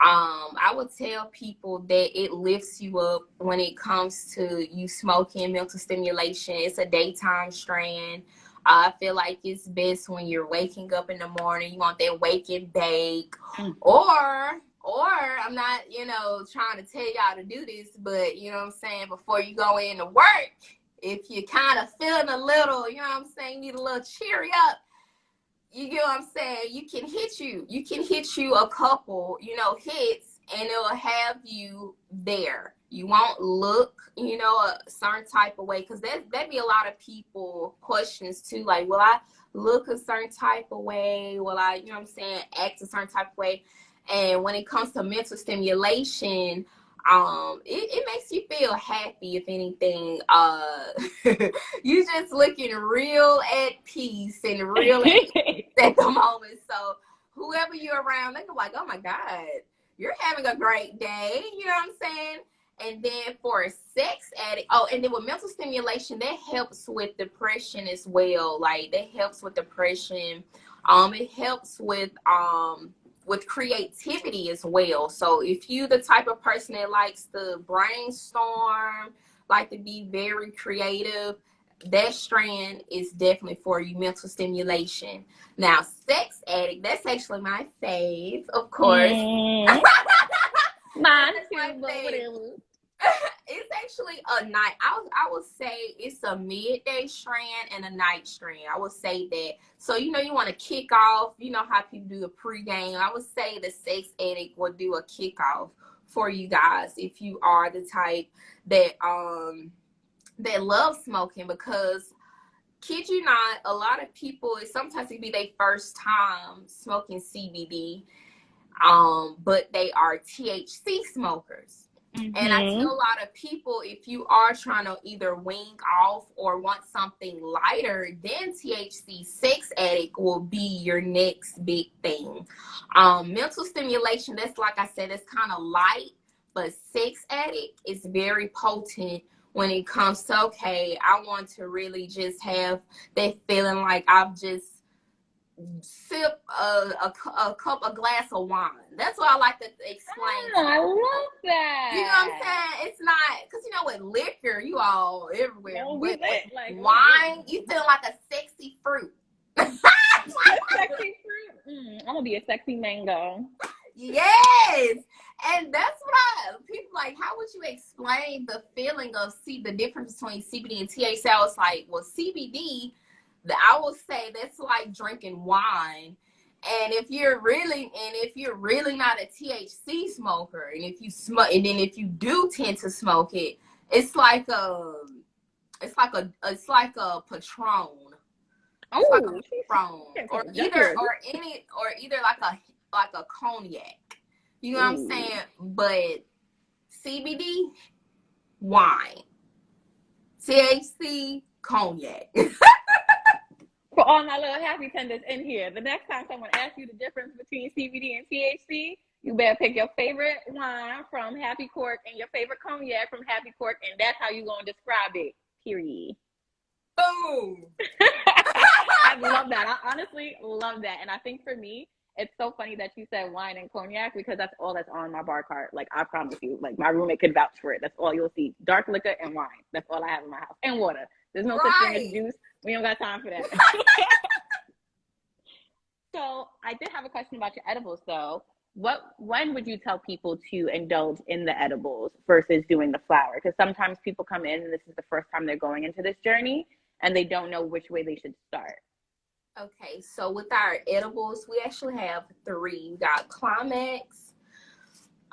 Speaker 2: I would tell people that it lifts you up when it comes to you smoking mental stimulation. It's a daytime strand. I feel like it's best when you're waking up in the morning. You want that wake and bake, or I'm not, trying to tell y'all to do this, but you know what I'm saying, before you go into work, if you're kind of feeling a little, you know what I'm saying, need a little cheery up, you get what I'm saying? You can hit you a couple, hits, and it'll have you there. You won't look, a certain type of way, because that'd be a lot of people questions too. Like, will I look a certain type of way? Will I, you know what I'm saying, act a certain type of way? And when it comes to mental stimulation, it makes you feel happy, if anything. You just looking real at peace and real at the moment. So whoever you're around, they're like, oh my God, you're having a great day. You know what I'm saying? And then for a sex addict, and then with mental stimulation, that helps with depression as well. Like, that helps with depression. It helps with creativity as well. So if you the type of person that likes to brainstorm, like to be very creative, that strand is definitely for you, mental stimulation. Now, sex addict, that's actually my fave, of course.
Speaker 1: Mm. Mine
Speaker 2: That's
Speaker 1: too,
Speaker 2: my
Speaker 1: but
Speaker 2: fave.
Speaker 1: whatever.
Speaker 2: It's actually a night. I would say it's a midday strand and a night strand. I would say that. So you want to kick off. You know how people do a pregame. I would say the sex addict will do a kickoff for you guys if you are the type that love smoking, because kid you not, a lot of people, sometimes it be their first time smoking CBD, but they are THC smokers.
Speaker 1: Mm-hmm.
Speaker 2: And I tell a lot of people, if you are trying to either wean off or want something lighter than THC, sex addict will be your next big thing. Mental stimulation, that's, like I said, it's kind of light, but sex addict is very potent when it comes to, okay, I want to really just have that feeling like I've just sip a glass of wine. That's what I like to explain.
Speaker 1: Oh, I love that.
Speaker 2: You know what I'm saying? It's not, because with liquor, you all everywhere.
Speaker 1: No,
Speaker 2: but
Speaker 1: lit. Like,
Speaker 2: wine, you feel like a sexy fruit.
Speaker 1: sexy fruit. I'm gonna be a sexy mango.
Speaker 2: Yes. And that's what people like, how would you explain the feeling of the difference between CBD and THC? I was like, well, CBD, I will say that's like drinking wine. And if you're really not a THC smoker, and if you smoke, and then if you do tend to smoke it, it's like a Patron. It's like a Patron, or either like a cognac. You know what I'm saying? But CBD, wine. THC, cognac.
Speaker 1: For all my little happy tenders in here, the next time someone asks you the difference between CBD and THC, you better pick your favorite wine from Happy Cork and your favorite cognac from Happy Cork, and that's how you're going to describe it, period.
Speaker 2: Boom.
Speaker 1: I love that. I honestly love that. And I think for me, It's so funny that you said wine and cognac because that's all that's on my bar cart. Like, I promise you, like, my roommate could vouch for it. That's all you'll see. Dark liquor and wine. That's all I have in my house. And water. There's no such thing as juice. We don't got time for that. So I did have a question about your edibles, though. When would you tell people to indulge in the edibles versus doing the flower? Because sometimes people come in and this is the first time they're going into this journey and they don't know which way they should start.
Speaker 2: Okay, so with our edibles, we actually have 3. We got Climax,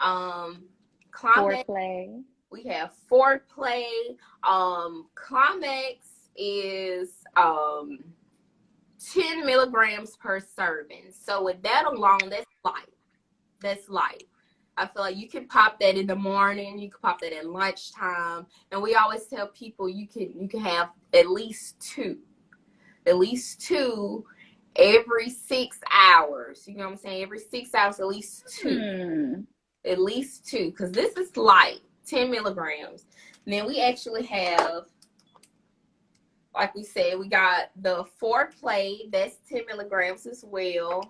Speaker 1: Foreplay.
Speaker 2: We have Foreplay. Climax is 10 milligrams per serving. So with that alone, that's light. That's light. I feel like you can pop that in the morning, you can pop that at lunchtime, and we always tell people you can have at least 2 every 6 hours. You know what I'm saying? Every 6 hours, at least 2. At least 2, because this is light, 10 milligrams. And then we actually have, like we said, we got the Foreplay, that's 10 milligrams as well.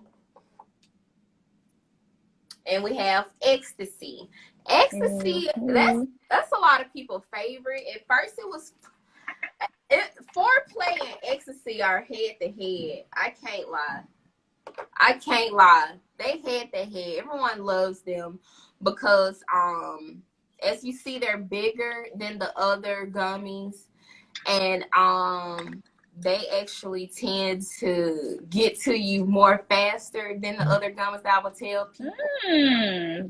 Speaker 2: And we have Ecstasy. Ecstasy, that's a lot of people's favorite. At first it was Foreplay and Ecstasy are head to head. I can't lie. They head to head. Everyone loves them because as you see, they're bigger than the other gummies, and they actually tend to get to you more faster than the other gummies that I would tell people.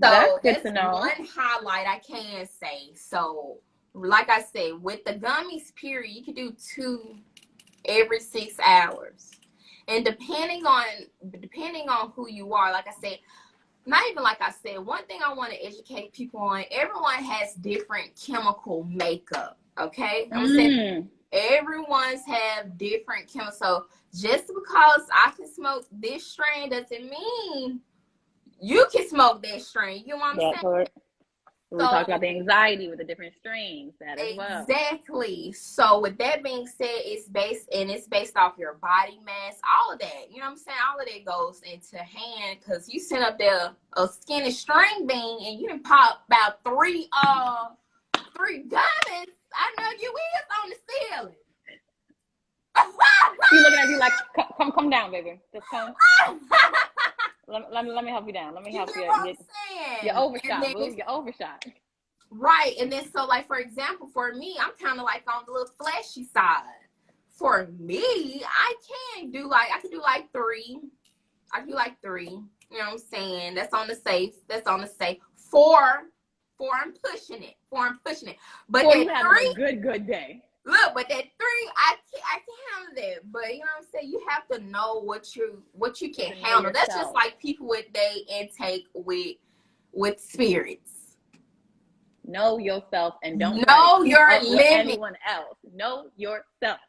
Speaker 2: So that's one highlight I can say. So like I said, with the gummies, period, you can do 2 every 6 hours. And depending on who you are, like I said, not even like I said, one thing I want to educate people on, everyone has different chemical makeup, okay? I'm saying everyone's have different chemicals. So just because I can smoke this strain doesn't mean you can smoke that strain. You know what I'm saying?
Speaker 1: We talked about the anxiety with the different strains, that as well.
Speaker 2: Exactly. So with that being said, it's based off your body mass, all of that. You know what I'm saying? All of that goes into hand, because you send up there a skinny string bean and you can pop about 3 gummies. I know you is on the ceiling.
Speaker 1: She's looking at you like, come down, baby. Just come. Let me help you down. Let me help you. You're overshot, boo. You're overshot.
Speaker 2: Right. And then, so, like, for example, for me, I'm kind of like on the little flashy side. For me, I can do like 3. I do like 3. You know what I'm saying? That's on the safe. 4, I'm pushing it. But
Speaker 1: 4,
Speaker 2: that
Speaker 1: you have
Speaker 2: 3,
Speaker 1: a good day.
Speaker 2: Look, but that 3, I can handle that. But you know what I'm saying? You have to know what you can handle. That's just like people with they intake with spirits.
Speaker 1: Know yourself and don't
Speaker 2: know your limit.
Speaker 1: Anyone else. Know yourself.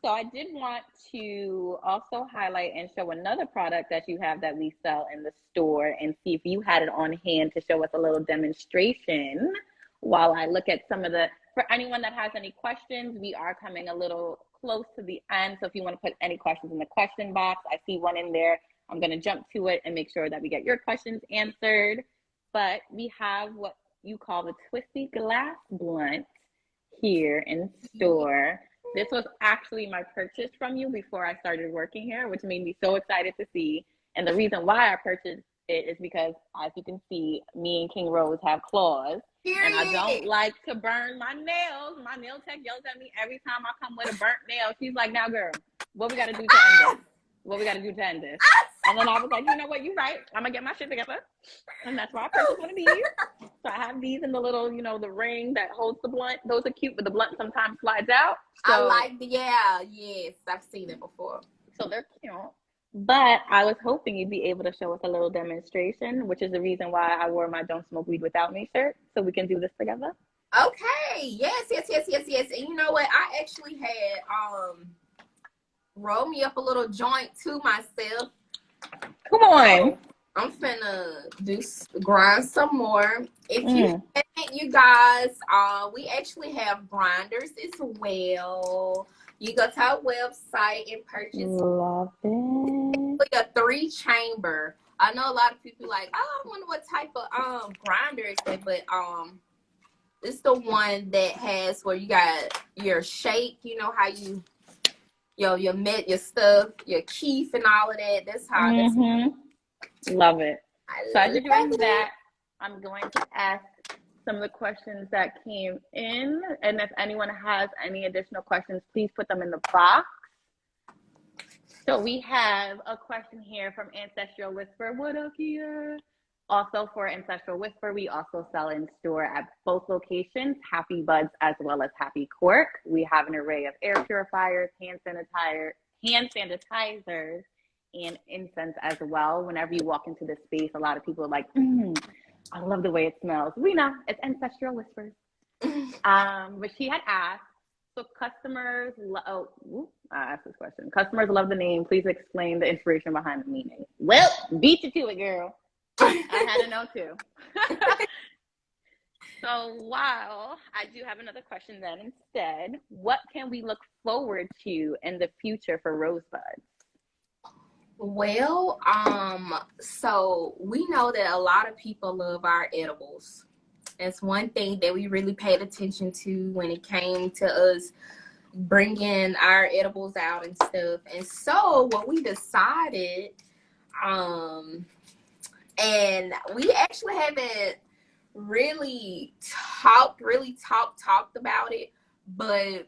Speaker 1: So I did want to also highlight and show another product that you have that we sell in the store, and see if you had it on hand to show us a little demonstration while I look at some of the, for anyone that has any questions, we are coming a little close to the end. So if you want to put any questions in the question box, I see one in there. I'm going to jump to it and make sure that we get your questions answered. But we have what you call the Twisty Glass Blunt here in store. This was actually my purchase from you before I started working here, which made me so excited to see. And the reason why I purchased it is because, as you can see, me and King Rose have claws. And I don't like to burn my nails. My nail tech yells at me every time I come with a burnt nail. She's like, now, girl, what we got to do to end this? And then I was like, you know what? You're right. I'm going to get my shit together. And that's why I purchased one of these. So I have these in the little, the ring that holds the blunt. Those are cute, but the blunt sometimes slides out. So,
Speaker 2: I like yes, I've seen it before.
Speaker 1: So they're cute. But I was hoping you'd be able to show us a little demonstration, which is the reason why I wore my Don't Smoke Weed Without Me shirt, so we can do this together.
Speaker 2: Okay. Yes. And you know what? I actually had roll me up a little joint to myself.
Speaker 1: Come on.
Speaker 2: I'm finna grind some more. If you haven't, you guys, we actually have grinders as well. You go to our website and purchase.
Speaker 1: Love it.
Speaker 2: Like a 3-chamber. I know a lot of people like, oh, I wonder what type of grinder is it, but it's the one that has where you got your shake. You know how you your stuff, your keef and all of that. That's how.
Speaker 1: Love it. So as you're doing that, I'm going to ask some of the questions that came in, and if anyone has any additional questions, please put them in the box. So we have a question here from Ancestral Whisper. What up, here? Also for Ancestral Whisper, we also sell in store at both locations, Happy Buds as well as Happy Cork. We have an array of air purifiers, hand sanitizers, and incense as well. Whenever you walk into this space, a lot of people are like, I love the way it smells. We know, it's Ancestral Whispers. But she had asked, so customers, I asked this question. Customers love the name. Please explain the inspiration behind the meaning. Well, beat you to it, girl. I had to know too. So while I do have another question then instead, what can we look forward to in the future for Rosebuds?
Speaker 2: Well, so we know that a lot of people love our edibles. It's one thing that we really paid attention to when it came to us bringing our edibles out and stuff. And so what we decided, and we actually haven't really talked about it, but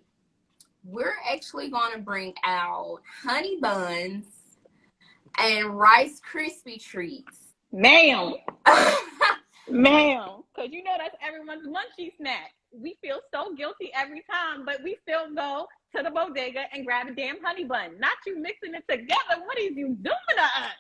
Speaker 2: we're actually going to bring out honey buns and Rice Krispie treats.
Speaker 1: Ma'am. Ma'am. Because you know that's everyone's munchy snack. We feel so guilty every time, but we still go to the bodega and grab a damn honey bun. Not you mixing it together. What is you doing to us?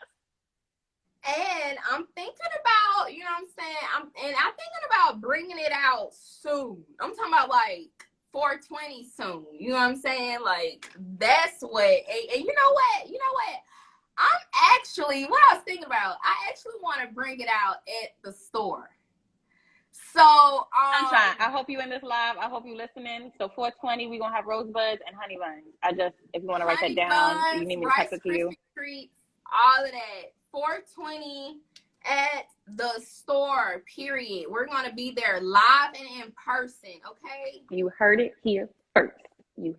Speaker 2: And I'm thinking about, you know what I'm saying? I'm thinking about bringing it out soon. I'm talking about like 420 soon. You know what I'm saying? Like that's what. And you know what? I'm actually, what I was thinking about, I actually want to bring it out at the store. So,
Speaker 1: Sunshine, I hope you in this live. I hope you listening. So 420, we're going to have Rosebuds and honey buns. If you want to write that down, you need me to text it to you.
Speaker 2: Treats, all of that. 420 at the store, period. We're going to be there live and in person, okay?
Speaker 1: You heard it here first. We're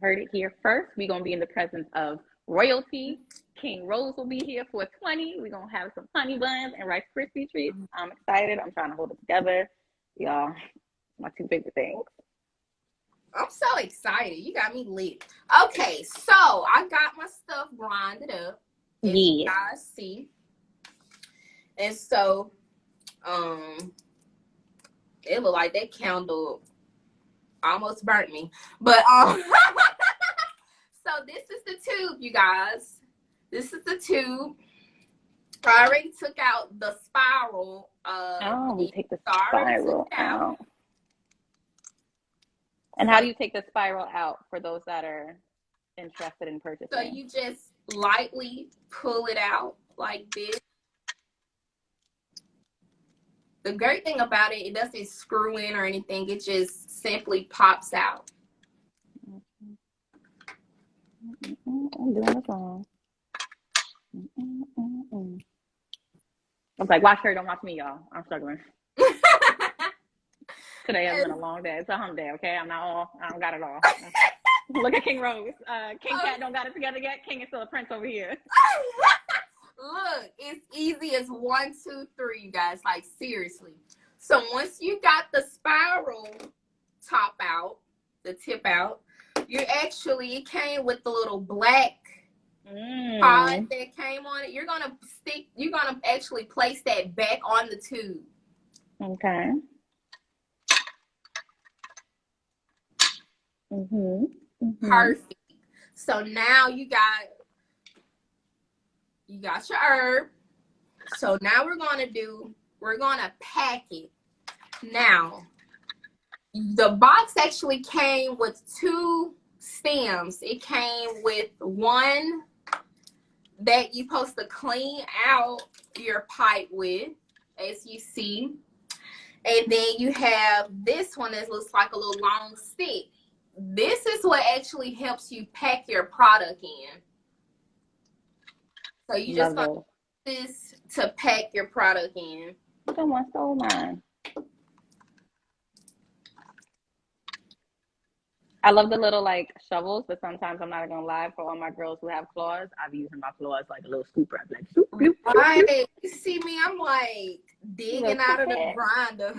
Speaker 1: going to be in the presence of royalty. King Rose will be here for 20. We're going to have some honey buns and Rice Krispie treats. I'm excited. I'm trying to hold it together. Y'all, my two favorite things.
Speaker 2: I'm so excited. You got me lit. Okay, so I got my stuff grinded up. As you guys see. And so, it looked like that candle almost burnt me. But, so this is the tube, you guys. This is the tube. I already took out the spiral.
Speaker 1: We take the spiral out. And how do you take the spiral out for those that are interested in purchasing?
Speaker 2: So you just lightly pull it out like this. The great thing about it doesn't screw in or anything. It just simply pops out.
Speaker 1: I'm doing this wrong. I was like, watch her, don't watch me, y'all. I'm struggling. Today has been a long day. It's a hump day, okay? I don't got it all. Look at King Rose. King Cat don't got it together yet. King is still a prince over here.
Speaker 2: Look, it's easy as 1, 2, 3, you guys. Like, seriously. So once you got the spiral top out, the tip out, it came with the little black pod that came on it. You're gonna actually place that back on the tube.
Speaker 1: Okay.
Speaker 2: Perfect. So now you got your herb. So now we're gonna pack it. Now the box actually came with 2 stems. It came with one that you're supposed to clean out your pipe with, as you see. And then you have this one that looks like a little long stick. This is what actually helps you pack your product in. So you just going to use this to pack your product in.
Speaker 1: Someone stole mine. I love the little like shovels, but sometimes I'm not gonna lie, for all my girls who have claws, I'll be using my claws like a little scooper. I'm like, swoop, swoop,
Speaker 2: right. Swoop. You see me, I'm like digging out of the grinder.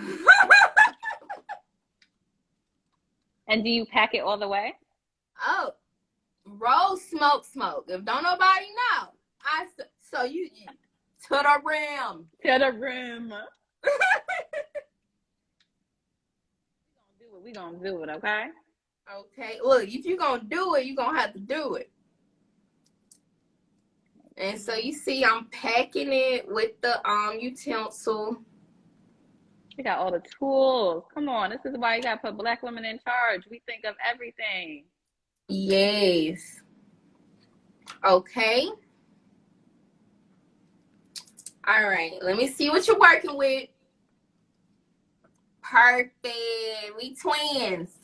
Speaker 1: And do you pack it all the way?
Speaker 2: Oh, Rose smoke. If don't nobody know, so you to the rim.
Speaker 1: To the rim. We gonna do it, okay?
Speaker 2: Okay, look, if you're gonna do it, you're gonna have to do it. And so you see I'm packing it with the utensil.
Speaker 1: You got all the tools. Come on, this is why you gotta put Black women in charge. We think of everything.
Speaker 2: Yes. Okay. All right, let me see what you're working with. Perfect. We twins.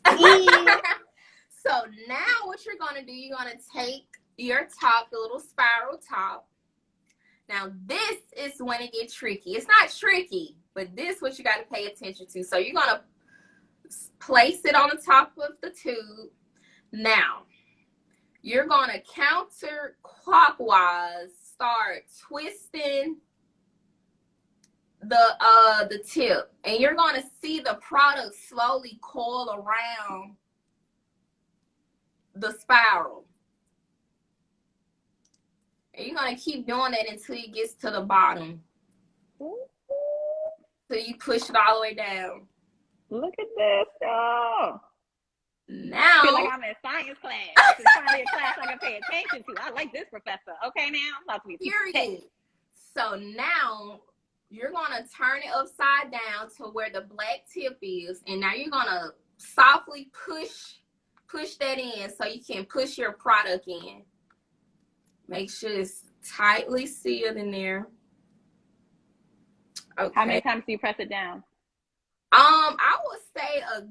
Speaker 2: So now what you're going to do, you're going to take your top, the little spiral top. Now this is when it gets tricky. It's not tricky, but this is what you got to pay attention to. So you're going to place it on the top of the tube. Now you're going to counterclockwise start twisting the tip, and you're going to see the product slowly coil around the spiral, and you're going to keep doing that until it gets to the bottom, so you push it all the way down.
Speaker 1: Look at this. Oh,
Speaker 2: now
Speaker 1: I feel like I'm in science class. It's finally a class I can pay attention to. I like this professor. Okay, now I'm about to be
Speaker 2: period. So now you're going to turn it upside down to where the black tip is. And now you're going to softly push that in so you can push your product in. Make sure it's tightly sealed in there. Okay.
Speaker 1: How many times do you press it down?
Speaker 2: I would say a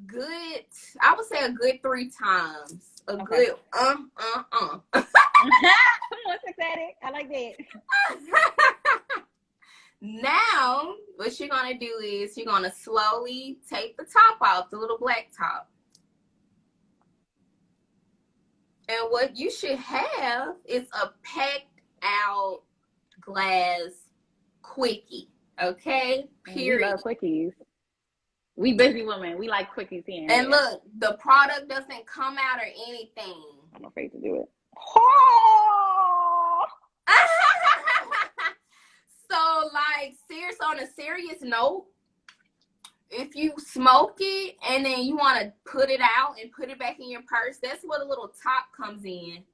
Speaker 2: good 3 times. A good
Speaker 1: What's ecstatic? I like that.
Speaker 2: Now, what you're going to do is you're going to slowly take the top off, the little black top. And what you should have is a packed out glass quickie. Okay? Period.
Speaker 1: We love quickies. We busy women. We like quickies here.
Speaker 2: And look, the product doesn't come out or anything.
Speaker 1: I'm afraid to do it. Oh!
Speaker 2: So, like, on a serious note, if you smoke it and then you want to put it out and put it back in your purse, that's where the little top comes in.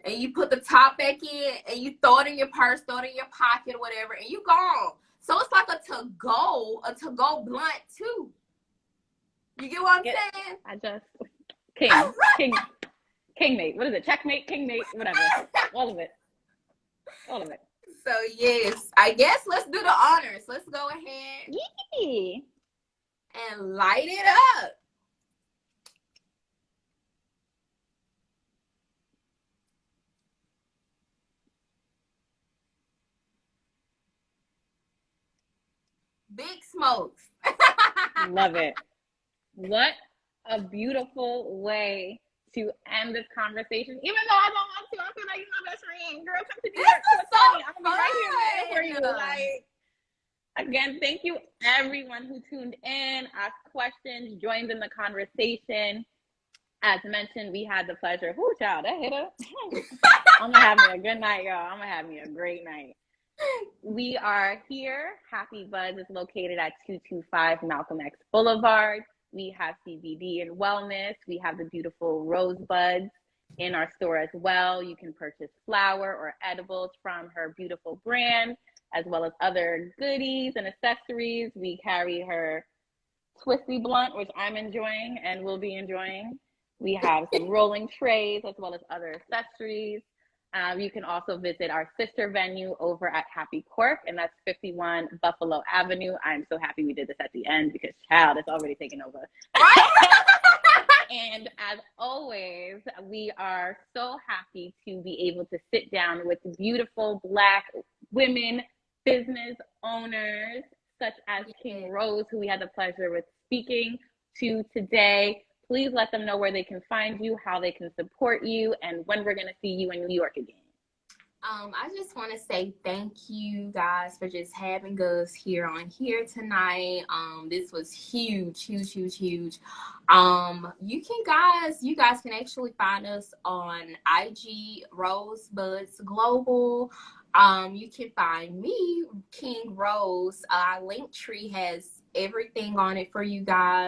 Speaker 2: And you put the top back in and you throw it in your purse, throw it in your pocket or whatever, and you gone. So it's like a to-go blunt too. You get what I'm saying?
Speaker 1: I just kingmate. What is it? Checkmate, kingmate, whatever. All of it.
Speaker 2: So yes, I guess let's do the honors. Let's go ahead and light it up. Big smokes.
Speaker 1: Love it. What a beautiful way to end this conversation. Even though I don't want to, I feel like you're my best friend. Girl, come to New York. I'm gonna be right here for you. Like, again, thank you everyone who tuned in, asked questions, joined in the conversation. As mentioned, we had the pleasure. Whoo, child, that hit us. I'm gonna have me a good night, y'all. I'm gonna have me a great night. We are here. Happy Buds is located at 225 Malcolm X Boulevard. We have CBD and wellness. We have the beautiful Rosebuds in our store as well. You can purchase flower or edibles from her beautiful brand, as well as other goodies and accessories. We carry her twisty blunt, which I'm enjoying and will be enjoying. We have some rolling trays as well as other accessories. You can also visit our sister venue over at Happy Cork, and that's 51 Buffalo Avenue. I'm so happy we did this at the end because, child, it's already taken over. And as always, we are so happy to be able to sit down with beautiful Black women business owners, such as King Rose, who we had the pleasure with speaking to today. Please let them know where they can find you, how they can support you, and when we're going to see you in New York again.
Speaker 2: I just want to say thank you guys for just having us here tonight. This was huge, huge, huge, huge. You guys can actually find us on IG Rosebuds Global. You can find me, King Rose. Linktree has everything on it for you guys.